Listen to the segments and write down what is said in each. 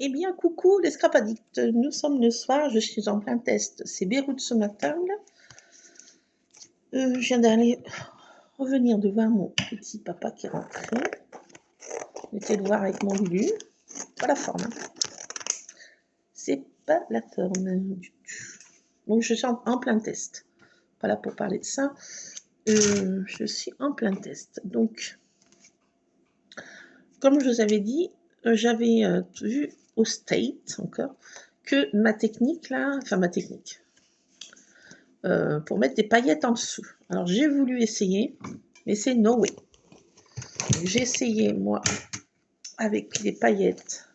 Eh bien, coucou les scrap addicts, nous sommes le soir, je suis en plein test, c'est Beyrouth ce matin. Je viens d'aller revenir de voir mon petit papa qui est rentré. J'étais le voir avec mon Lulu. Pas la forme. C'est pas la forme du tout. Donc je suis en plein test. Pas là pour parler de ça. Je suis en plein test. Donc, comme je vous avais dit, j'avais vu au State encore que ma technique là, enfin ma technique, pour mettre des paillettes en dessous. Alors j'ai voulu essayer, mais c'est no way. J'ai essayé moi avec des paillettes,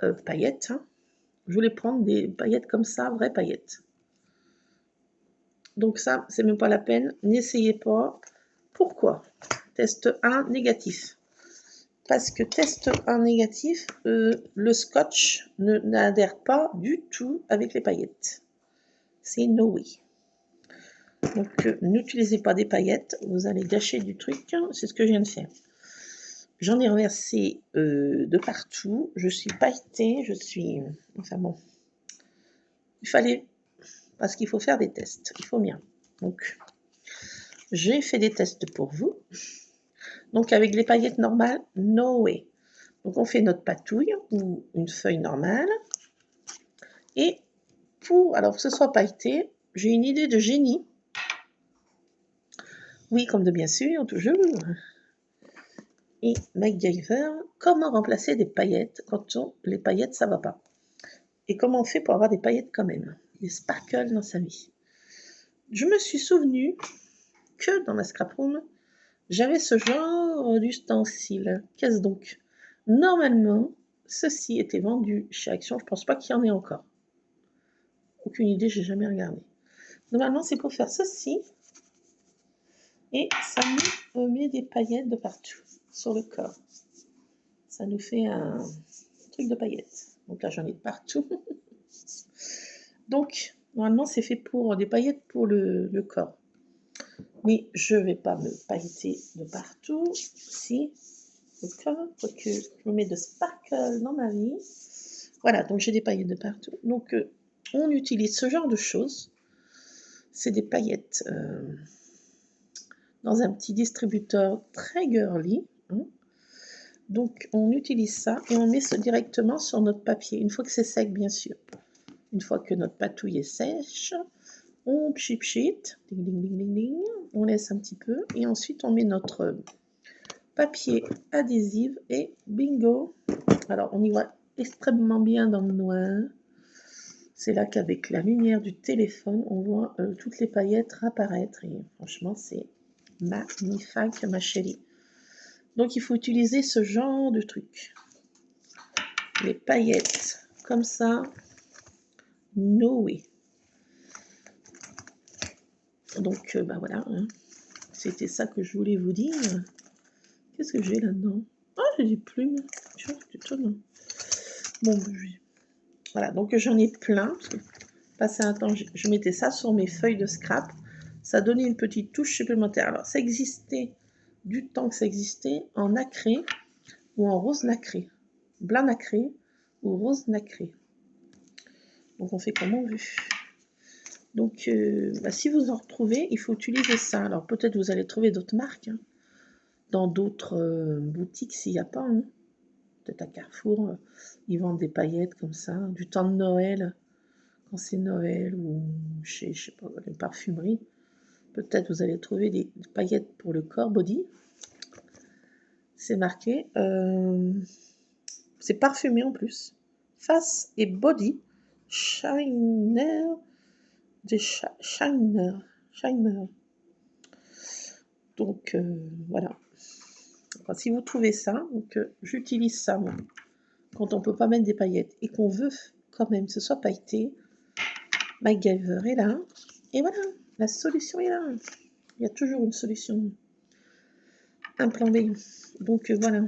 hein. Je voulais prendre des paillettes comme ça, vraies paillettes. Donc ça, c'est même pas la peine, n'essayez pas. Pourquoi? Test 1 négatif. Parce que test 1 négatif, le scotch n'adhère pas du tout avec les paillettes. C'est no way. Donc n'utilisez pas des paillettes, vous allez gâcher du truc, c'est ce que je viens de faire. J'en ai renversé de partout, je suis pailletée, enfin bon, il fallait, parce qu'il faut faire des tests, il faut bien. Donc j'ai fait des tests pour vous. Donc avec les paillettes normales, no way. Donc on fait notre patouille ou une feuille normale. Et alors que ce soit pailleté, j'ai une idée de génie. Oui, comme de bien sûr, toujours. Et MacGyver, comment remplacer des paillettes quand les paillettes ça va pas? Et comment on fait pour avoir des paillettes quand même? Des sparkles dans sa vie. Je me suis souvenu que dans ma scrap room, j'avais ce genre d'ustensile. Qu'est-ce donc? Normalement, ceci était vendu chez Action. Je pense pas qu'il y en ait encore. Aucune idée, j'ai jamais regardé. Normalement, c'est pour faire ceci. Et ça nous met des paillettes de partout sur le corps. Ça nous fait un truc de paillettes. Donc là, j'en ai de partout. Donc, normalement, c'est fait pour des paillettes pour le corps. Mais je ne vais pas me pailleter de partout. Si, le corps, faut que je me mets de sparkle dans ma vie. Voilà, donc j'ai des paillettes de partout. Donc, on utilise ce genre de choses. C'est des paillettes dans un petit distributeur très girly. Hein. Donc, on utilise ça et on met ça directement sur notre papier, une fois que c'est sec, bien sûr. Une fois que notre patouille est sèche, on pchit, ding, ding, ding, ding, ding, on laisse un petit peu et ensuite on met notre papier adhésif et bingo. Alors, on y voit extrêmement bien dans le noir. C'est là qu'avec la lumière du téléphone, on voit toutes les paillettes apparaître et franchement, c'est magnifique, ma chérie. Donc, il faut utiliser ce genre de truc. Les paillettes comme ça, no way. Donc, bah voilà, hein. C'était ça que je voulais vous dire. Qu'est-ce que j'ai là-dedans? Ah, j'ai des plumes. C'est étonnant. Bon, voilà, donc j'en ai plein. Passé un temps, je mettais ça sur mes feuilles de scrap. Ça donnait une petite touche supplémentaire. Alors, ça existait, du temps que ça existait, en nacré ou en rose nacré. Blanc nacré ou rose nacré. Donc, on fait comme on veut. Donc, si vous en retrouvez, il faut utiliser ça. Alors, peut-être vous allez trouver d'autres marques, hein, dans d'autres boutiques s'il n'y a pas. Hein. Peut-être à Carrefour, ils vendent des paillettes comme ça, du temps de Noël, quand c'est Noël, ou chez, je sais pas, les parfumeries. Peut-être vous allez trouver des paillettes pour le corps body. C'est marqué. C'est parfumé en plus. Face et body. Shiner. Shiner. Donc voilà. Enfin, si vous trouvez ça, donc j'utilise ça moi. Quand on peut pas mettre des paillettes et qu'on veut quand même que ce soit pailleté, MacGyver est là. Et voilà, la solution est là. Il y a toujours une solution. Un plan B. Donc voilà.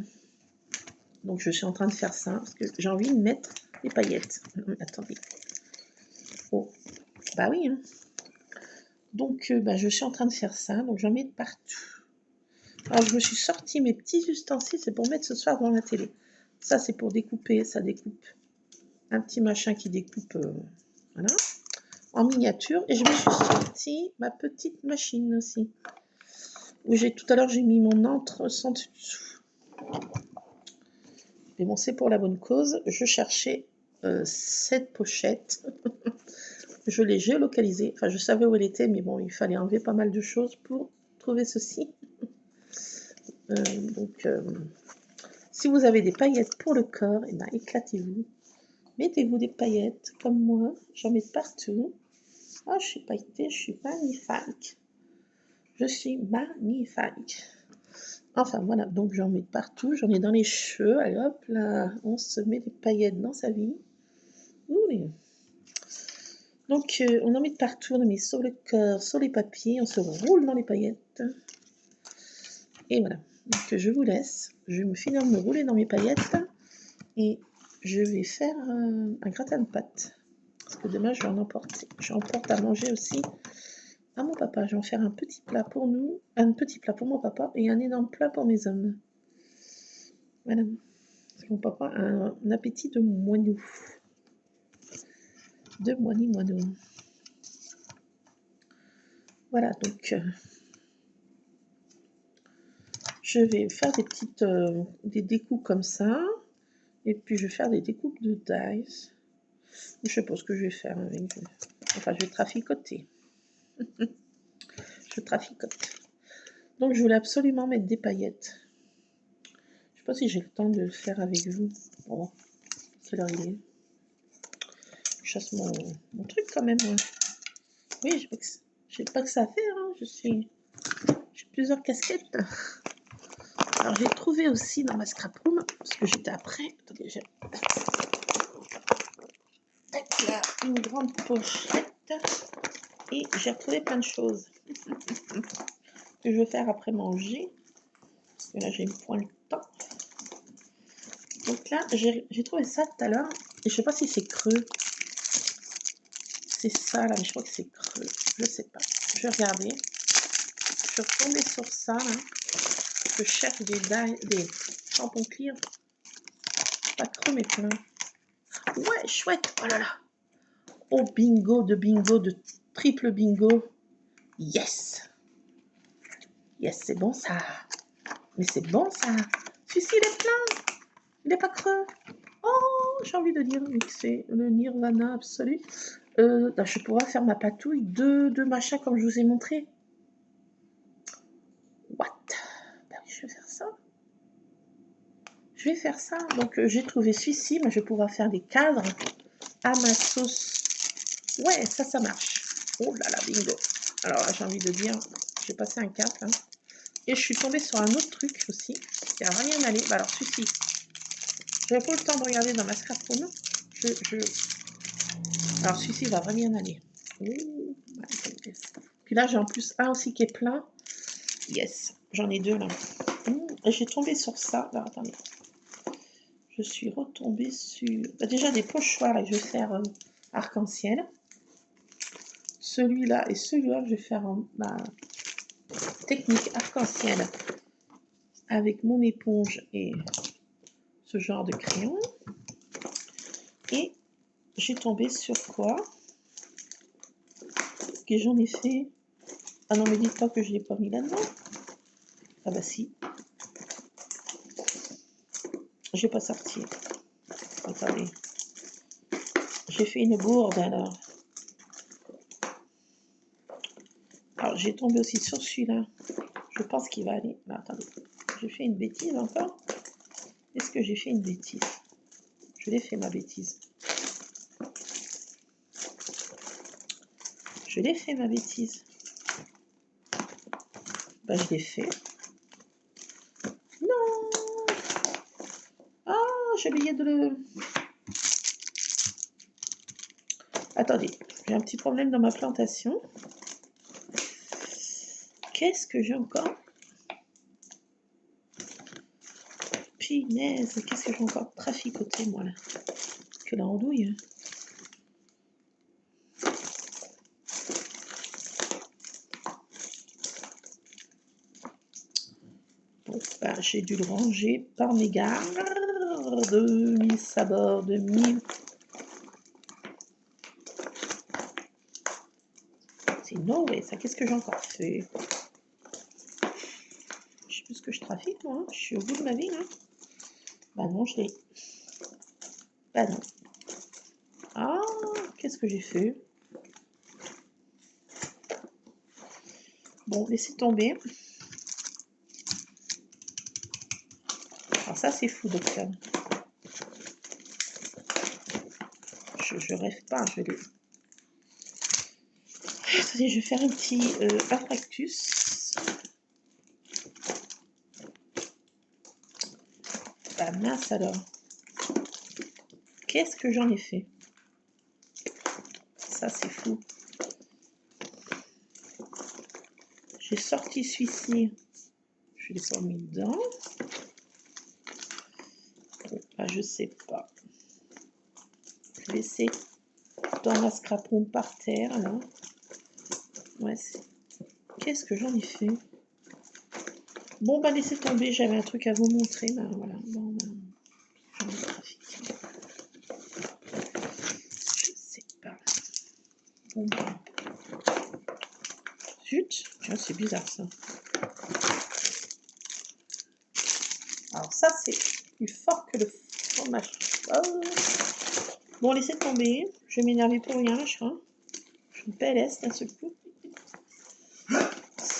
Donc je suis en train de faire ça parce que j'ai envie de mettre des paillettes. Attendez. Oh, bah oui. Hein. Donc je suis en train de faire ça. Donc j'en mets de partout. Alors je me suis sorti mes petits ustensiles. C'est pour mettre ce soir dans la télé. Ça, c'est pour découper, ça découpe. Un petit machin qui découpe, voilà, en miniature. Et je me suis sorti ma petite machine aussi. Où tout à l'heure, j'ai mis mon encre sans dessous. Mais bon, c'est pour la bonne cause. Je cherchais cette pochette. Je l'ai géolocalisée. Enfin, je savais où elle était, mais bon, il fallait enlever pas mal de choses pour trouver ceci. Donc, si vous avez des paillettes pour le corps, eh ben, éclatez-vous. Mettez-vous des paillettes comme moi. J'en mets partout. Oh, je suis pailletée, je suis magnifique. Je suis magnifique. Enfin, voilà, donc j'en mets partout. J'en ai dans les cheveux. Allez, hop, là, on se met des paillettes dans sa vie. Oui. Donc, on en met de partout. On en met sur le corps, sur les papiers. On se roule dans les paillettes. Et voilà. Donc, je vous laisse. Je vais me finir de me rouler dans mes paillettes. Et je vais faire un gratin de pâtes. Parce que demain, je vais en emporter. J'emporte à manger aussi à mon papa. Je vais en faire un petit plat pour nous, un petit plat pour mon papa et un énorme plat pour mes hommes. Voilà. Parce que mon papa a un appétit de moineau. De moineau. Voilà, donc je vais faire des petites des découpes comme ça. Et puis je vais faire des découpes de dice. Je sais pas ce que je vais faire avec. Enfin, je vais traficoter. Je traficote. Donc, je voulais absolument mettre des paillettes. Je sais pas si j'ai le temps de le faire avec vous. Bon, c'est leur idée. Je chasse mon truc quand même. Ouais. Oui, j'ai pas que ça à faire. Hein. J'ai plusieurs casquettes. Alors, j'ai trouvé aussi dans ma scrap room, parce que j'étais après. Attendez, j'ai là une grande pochette. Et j'ai retrouvé plein de choses que je vais faire après manger. Parce que là, j'ai point le temps. Donc là, j'ai trouvé ça tout à l'heure. Et je sais pas si c'est creux. C'est ça là, mais je crois que c'est creux. Je sais pas. Je vais regarder. Je suis retombée sur ça là. Je cherche des tampons cuir. Pas creux mais plein. Ouais, chouette. Oh là là. Oh bingo, de triple bingo. Yes. Yes, c'est bon ça. Mais c'est bon ça. Celui-ci il est plein. Il n'est pas creux. Oh, j'ai envie de dire que c'est le nirvana absolu. Je pourrais faire ma patouille de machin comme je vous ai montré. What? Ben oui, je vais faire ça. Je vais faire ça. Donc, j'ai trouvé celui-ci. Mais je vais pouvoir faire des cadres à ma sauce. Ouais, ça marche. Oh là là, bingo. Alors là, j'ai envie de dire, j'ai passé un cap. Hein. Et je suis tombée sur un autre truc aussi. Qui n'a rien allé. Bah alors, celui-ci. J'avais pas le temps de regarder dans ma scrap room. Alors, celui-ci va vraiment bien aller. Ouh, puis là, j'ai en plus un aussi qui est plein. Yes, j'en ai deux là. Et j'ai tombé sur ça. Alors, attendez. Je suis retombée sur... déjà des pochoirs et je vais faire arc-en-ciel. Celui-là et celui-là, je vais faire ma technique arc-en-ciel avec mon éponge et ce genre de crayon. Et j'ai tombé sur quoi? Que j'en ai fait... Ah non, mais dites pas que je ne l'ai pas mis là-dedans. Ah bah si. Je vais pas sortir. Attendez. J'ai fait une bourde alors. Alors j'ai tombé aussi sur celui-là. Je pense qu'il va aller. Là, attendez. J'ai fait une bêtise encore. Est-ce que j'ai fait une bêtise? Je l'ai fait ma bêtise. Je l'ai fait ma bêtise. Bah je l'ai fait. Non. Ah, j'ai oublié de le... Attendez, j'ai un petit problème dans ma plantation. Qu'est-ce que j'ai encore? Punaise, qu'est-ce que j'ai encore traficoté moi là? Que la andouille. Bon, bah, j'ai dû le ranger par mégarde. sabords, 2000. C'est no way, ça. Qu'est-ce que j'ai encore fait? Je sais plus ce que je trafique, moi. Hein. Je suis au bout de ma vie, là. Bah non, je l'ai. Bah non. Ah, qu'est-ce que j'ai fait? Bon, laissez tomber. Alors ça, c'est fou, docteur. Je rêve pas, je l'ai. Attendez, je vais faire un petit infarctus. Bah mince alors. Qu'est-ce que j'en ai fait? Ça, c'est fou. J'ai sorti celui-ci. Je l'ai pas mis dedans. Bon, bah, je sais pas. Je vais laisser dans la scrap room par terre, là. Ouais, qu'est-ce que j'en ai fait? Bon, bah, laissez tomber. J'avais un truc à vous montrer. Bah, voilà. Bon, bah, j'en ai trafiqué. Je sais pas. Bon, bah. Zut. Tiens, c'est bizarre, ça. Alors, ça, c'est plus fort que le fromage. Oh. Bon, laissez tomber. Je vais m'énerver pour rien, là, je crois. Je suis PLS d'un seul coup.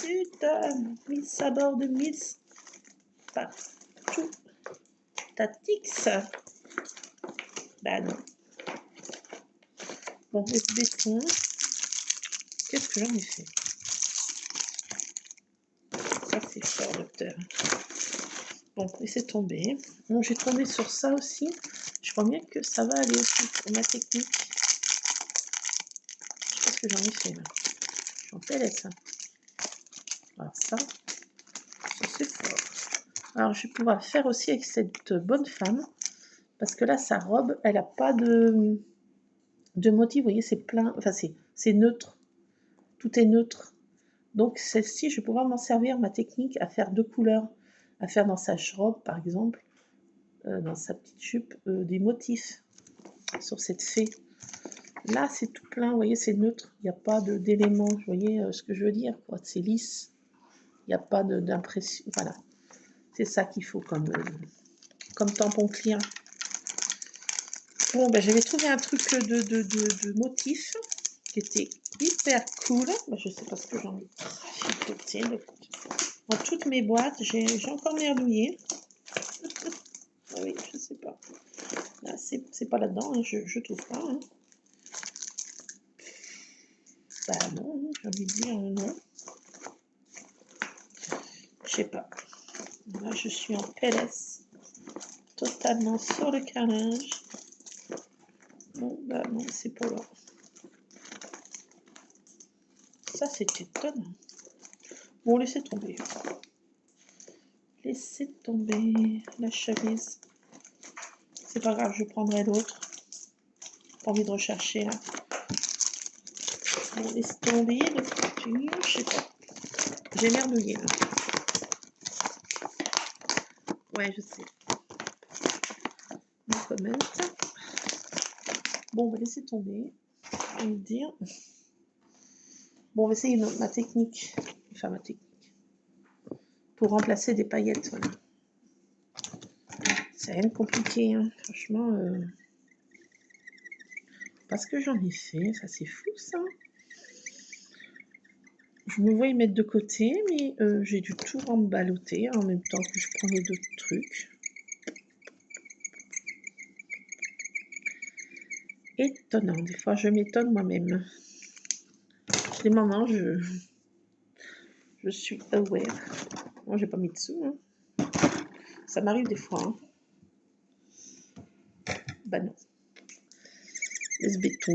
Putain, 1000 sabords de 1000. Pas tout. Tatix. Bah non. Bon, le béton. Qu'est-ce que j'en ai fait? Ça, c'est fort, docteur. Bon, laissez tomber. Bon, j'ai tombé sur ça aussi. Je crois bien que ça va aller aussi pour ma technique. Je sais pas ce que j'en ai fait, là. J'en PLS, hein. Alors ça c'est fort. Alors, je vais pouvoir faire aussi avec cette bonne femme. Parce que là, sa robe, elle n'a pas de motif. Vous voyez, c'est plein. Enfin, c'est neutre. Tout est neutre. Donc, celle-ci, je vais pouvoir m'en servir, ma technique, à faire deux couleurs. À faire dans sa robe, par exemple, dans sa petite jupe, des motifs sur cette fée. Là, c'est tout plein. Vous voyez, c'est neutre. Il n'y a pas d'éléments. Vous voyez ce que je veux dire, quoi. C'est lisse. Il n'y a pas d'impression. Voilà. C'est ça qu'il faut comme tampon clear. Bon, ben, j'avais trouvé un truc de motif qui était hyper cool. Ben, je sais pas ce que j'en ai traficoté. Dans toutes mes boîtes, j'ai encore merdouillé. Ah oui, je sais pas. Là, c'est pas là-dedans, hein, je trouve pas. Hein. Bah non, j'ai envie de dire non. Je sais pas. Là, je suis en PLS. Totalement sur le carrelage. Bon, bah non, c'est pas là. Ça, c'est étonnant. Bon, laissez tomber. Laissez tomber la chemise. C'est pas grave, je prendrai l'autre. Pas envie de rechercher, là. Bon, laissez tomber le foutu. Je sais pas. J'ai merdouillé, là. Ouais, je sais. No comment. Bon, on va laisser tomber. Je vais me dire. Bon, on va essayer ma technique. Enfin, ma technique. Pour remplacer des paillettes, voilà. C'est rien de compliqué, hein. Franchement. Parce que j'en ai fait, ça c'est fou, ça. Je me vois y mettre de côté, mais j'ai dû tout remballoter en même temps que je prenais d'autres trucs. Étonnant, des fois je m'étonne moi-même. Des moments, je suis aware. Moi, j'ai pas mis dessous. Hein. Ça m'arrive des fois. Hein. Bah non. Laisse béton.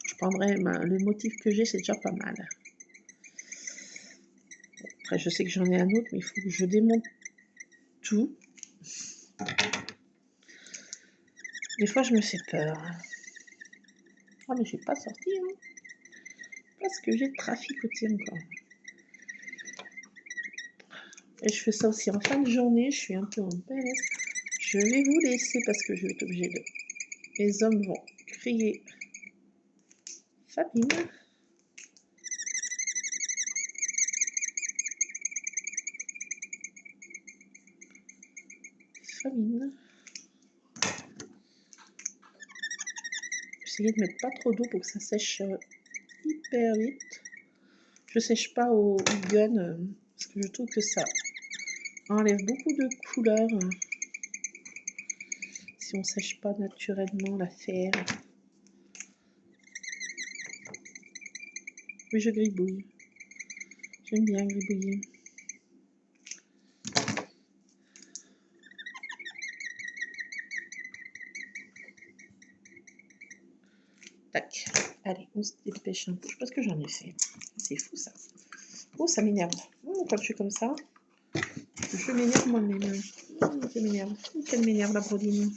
Je prendrai le motif que j'ai, c'est déjà pas mal. Après, je sais que j'en ai un autre, mais il faut que je démonte tout. Des fois, je me fais peur. Ah, mais j'ai pas sorti, hein. Parce que j'ai traficoté encore. Et je fais ça aussi en fin de journée. Je suis un peu en PLS. Je vais vous laisser parce que je vais être obligée de... Les hommes vont crier famine. Famine. J'essayais de mettre pas trop d'eau pour que ça sèche hyper vite. Je sèche pas au gun parce que je trouve que ça enlève beaucoup de couleurs si on sèche pas naturellement l'affaire. Oui, je gribouille. J'aime bien gribouiller. Tac. Allez, on se dépêche un peu. Je sais pas ce que j'en ai fait. C'est fou ça. Oh, ça m'énerve. Oh, quand je suis comme ça, je m'énerve moi-même. Je m'énerve. Elle m'énerve la broline.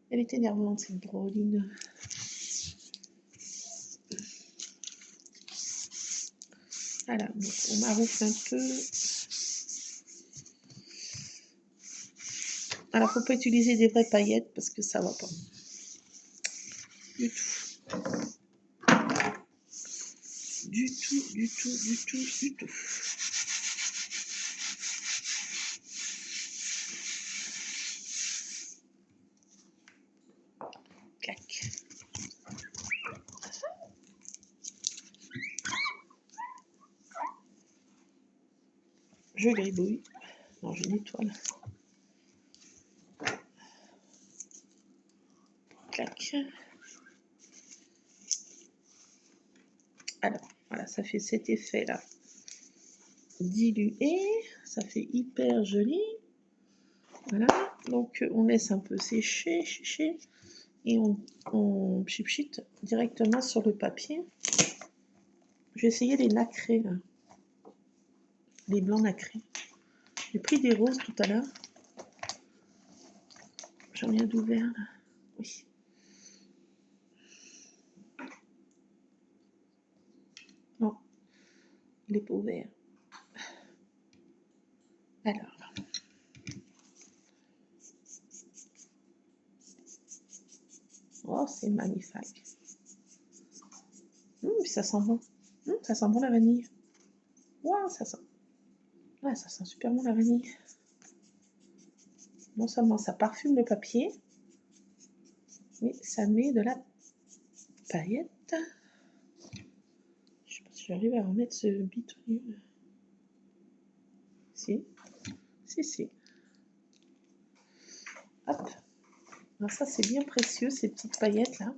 Elle est énervante cette broline. Voilà, donc on maroufle un peu. Alors, faut pas utiliser des vraies paillettes parce que ça va pas. Du tout. Du tout, du tout, du tout, du tout. Clac. Je gribouille. Non, je nettoie là. Clac. Alors, voilà, ça fait cet effet là. Dilué. Ça fait hyper joli. Voilà. Donc, on laisse un peu sécher, et on chipchite directement sur le papier. J'ai essayé les nacrés là. Les blancs nacrés. J'ai pris des roses tout à l'heure. J'en ai un d'ouvert là. Oui. Non, il n'est pas ouvert. Alors. Oh, c'est magnifique. Ça sent bon. Ça sent bon la vanille. Wow, ça sent. Ouais, ça sent super bon la vanille. Non seulement ça parfume le papier, mais ça met de la paillette. Je sais pas si j'arrive à remettre ce bitonnier. Si. Si. Hop. Alors ça, c'est bien précieux, ces petites paillettes là.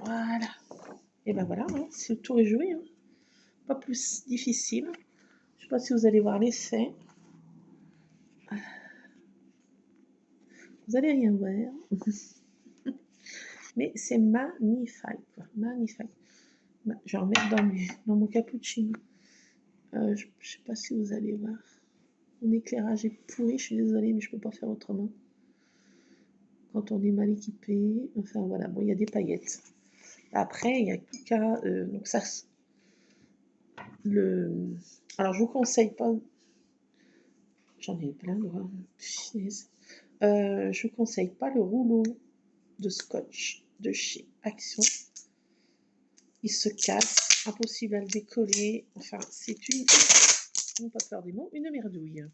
Voilà. Et ben voilà, hein, le tour est joué. Hein. Pas plus difficile. Je sais pas si vous allez voir l'effet. Vous allez rien voir. Mais c'est magnifique. Quoi. Magnifique. Je vais en mettre dans mon cappuccino. Je sais pas si vous allez voir. Mon éclairage est pourri, je suis désolée, mais je peux pas faire autrement. Quand on est mal équipé, enfin voilà, bon, il y a des paillettes. Après, il y a tout cas, donc ça, alors je vous conseille pas, j'en ai plein, je vous conseille pas le rouleau de scotch de chez Action. Il se casse, impossible à le décoller, enfin c'est pas peur des mots, une merdouille.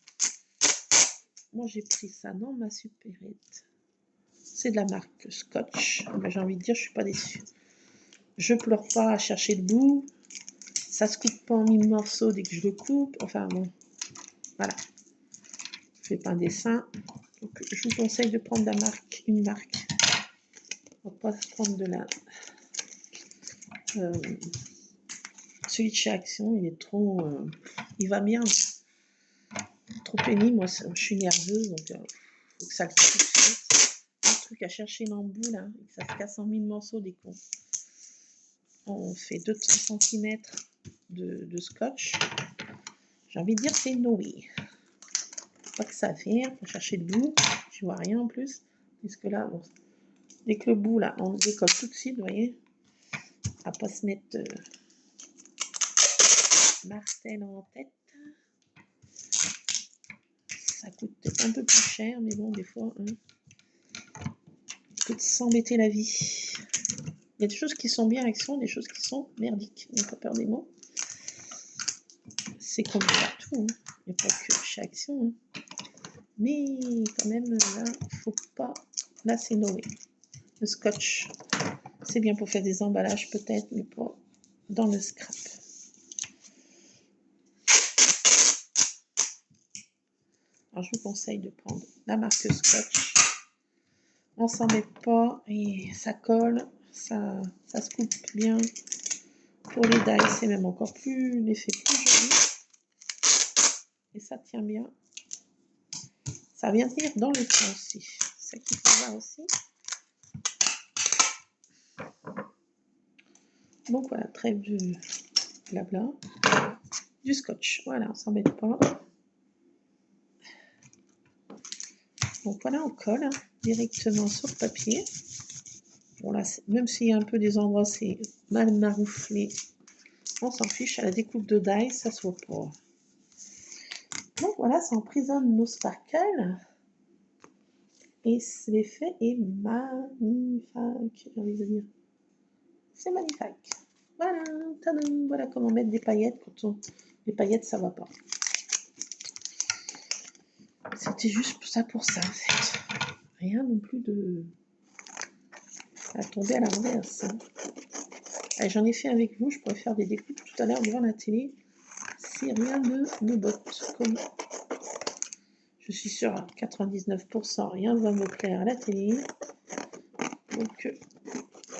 Moi j'ai pris ça dans ma supérette. C'est de la marque Scotch. Ben, j'ai envie de dire, je suis pas déçue. Je pleure pas à chercher le bout. Ça se coupe pas en 1000 morceaux dès que je le coupe. Enfin bon, voilà. Je fais pas un dessin. Donc, je vous conseille de prendre une marque. On va pas prendre de la. Celui de chez Action, il est trop. Il va bien. Trop pénible. Moi, je suis nerveuse, donc faut que ça le coupe. Un truc à chercher l'embout là, et que ça se casse en 1000 morceaux dès qu'on. On fait 2-3 cm de scotch. J'ai envie de dire c'est Noé. Pas que ça fait, faut chercher le bout. Je vois rien en plus. Puisque là, bon, dès que le bout là, on le décolle tout de suite, vous voyez. À pas se mettre martel en tête. ça coûte peut-être un peu plus cher, mais bon, des fois, hein, peut s'embêter la vie. Il y a des choses qui sont bien Action, des choses qui sont merdiques. N'ayez pas peur des mots. C'est comme partout, hein. Il n'y a pas que chez Action. Hein. Mais quand même, là, faut pas... Là, c'est Noé. Le scotch, c'est bien pour faire des emballages peut-être, mais pas dans le scrap. Alors, je vous conseille de prendre la marque Scotch. On s'en met pas et ça colle, ça se coupe bien. Pour les dies, c'est même encore plus, l'effet plus joli. Et ça tient bien. Ça vient tenir dans le temps aussi. C'est ça qu'il faut voir aussi. Donc voilà, trêve de blabla. Du scotch, voilà, on s'en met pas. Donc voilà, on colle hein, directement sur le papier. Bon là, même s'il y a un peu des endroits, c'est mal marouflé, on s'en fiche. À la découpe de die, ça se voit pas. Donc voilà, ça emprisonne nos sparkles. Et l'effet est magnifique, j'ai envie de dire. C'est magnifique. Voilà, tadam, voilà comment mettre des paillettes quand on... Les paillettes, ça va pas. C'était juste ça pour ça, en fait. Rien non plus de... à tomber à la renverse. J'en ai fait avec vous, je pourrais faire des découpes tout à l'heure devant la télé. Si rien ne me botte, comme je suis sûre à 99%, rien ne va me plaire à la télé. Donc,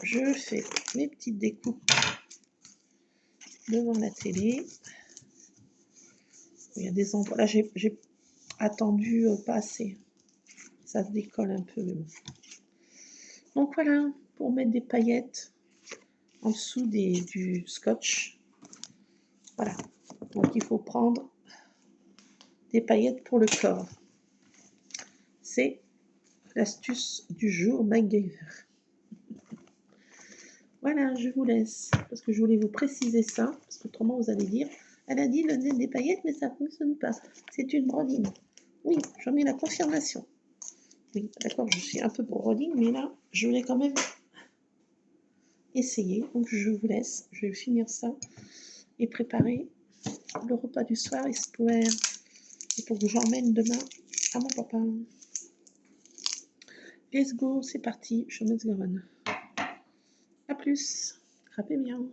je fais mes petites découpes devant la télé. Il y a des endroits, là j'ai attendu pas assez. Ça se décolle un peu, mais bon. Donc voilà, pour mettre des paillettes en dessous du scotch. Voilà. Donc il faut prendre des paillettes pour le corps. C'est l'astuce du jour MacGyver. Voilà, je vous laisse, parce que je voulais vous préciser ça, parce qu'autrement vous allez dire, elle a dit le nez des paillettes, mais ça ne fonctionne pas. C'est une brodine. Oui, j'en ai la confirmation. Oui, d'accord, je suis un peu pour brodine, mais là, je voulais quand même essayer. Donc je vous laisse, je vais finir ça et préparer le repas du soir, espoir, et pour que j'emmène demain à mon papa. Let's go, c'est parti, je me gone. A plus, frappez bien.